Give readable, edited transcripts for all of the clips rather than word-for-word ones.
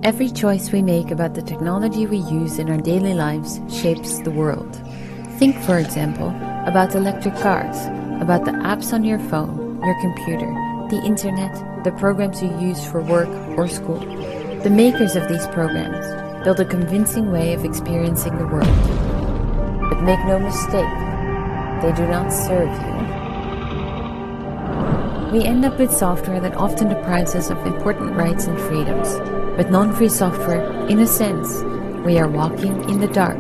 Every choice we make about the technology we use in our daily lives shapes the world. Think, for example, about electric cars, about the apps on your phone, your computer, the internet, the programs you use for work or school. The makers of these programs build a convincing way of experiencing the world. But make no mistake, they do not serve you. We end up with software that often deprives us of important rights and freedoms. With non-free software, in a sense, we are walking in the dark.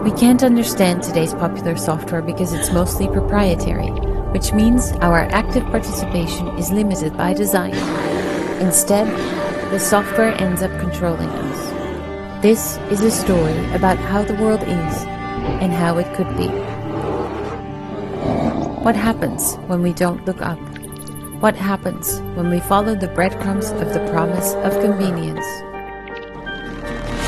We can't understand today's popular software because it's mostly proprietary, which means our active participation is limited by design. Instead, the software ends up controlling us. This is a story about how the world is and how it could be. What happens when we don't look up? What happens when we follow the breadcrumbs of the promise of convenience?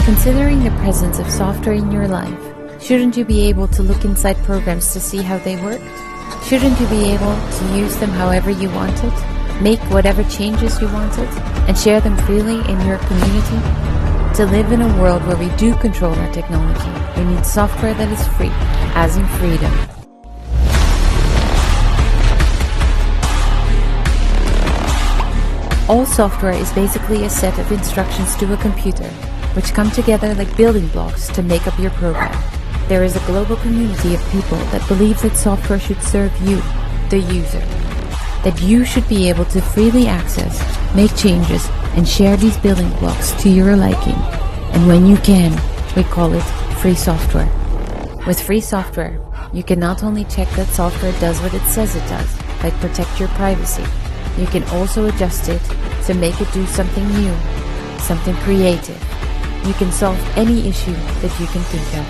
Considering the presence of software in your life, shouldn't you be able to look inside programs to see how they worked? Shouldn't you be able to use them however you wanted, make whatever changes you wanted, and share them freely in your community? To live in a world where we do control our technology, we need software that is free, as in freedom. All software is basically a set of instructions to a computer, which come together like building blocks to make up your program. There is a global community of people that believe that software should serve you, the user. That you should be able to freely access, make changes, and share these building blocks to your liking. And when you can, we call it free software. With free software, you can not only check that software does what it says it does, like protect your privacy, you can also adjust it to make it do something new, something creative. You can solve any issue that you can think of.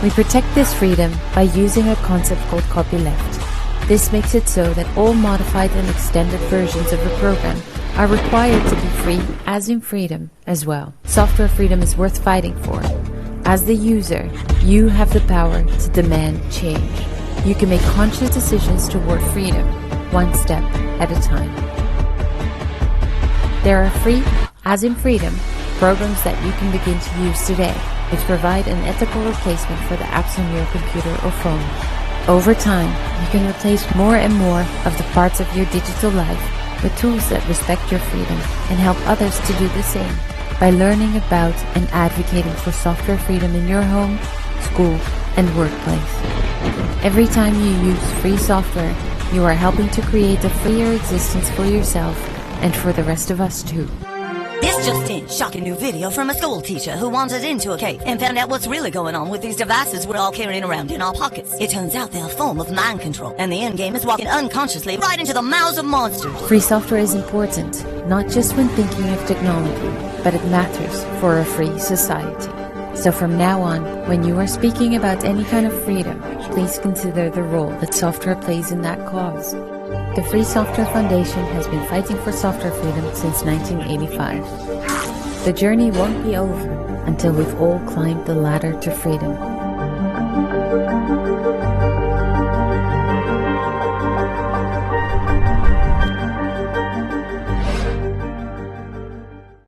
We protect this freedom by using a concept called copyleft. This makes it so that all modified and extended versions of a program are required to be free, as in freedom, as well. Software freedom is worth fighting for. As the user, you have the power to demand change. You can make conscious decisions toward freedom, one step at a time. There are free, as in freedom, programs that you can begin to use today, which provide an ethical replacement for the apps on your computer or phone. Over time, you can replace more and more of the parts of your digital life with tools that respect your freedom and help others to do the same by learning about and advocating for software freedom in your home, school, and workplace. Every time you use free software, you are helping to create a freer existence for yourself and for the rest of us too. This just in, shocking new video from a school teacher who wandered into a cave and found out what's really going on with these devices we're all carrying around in our pockets. It turns out they're a form of mind control, and the end game is walking unconsciously right into the mouths of monsters. Free software is important, not just when thinking of technology, but it matters for a free society. So from now on, when you are speaking about any kind of freedom, please consider the role that software plays in that cause. The Free Software Foundation has been fighting for software freedom since 1985. The journey won't be over until we've all climbed the ladder to freedom.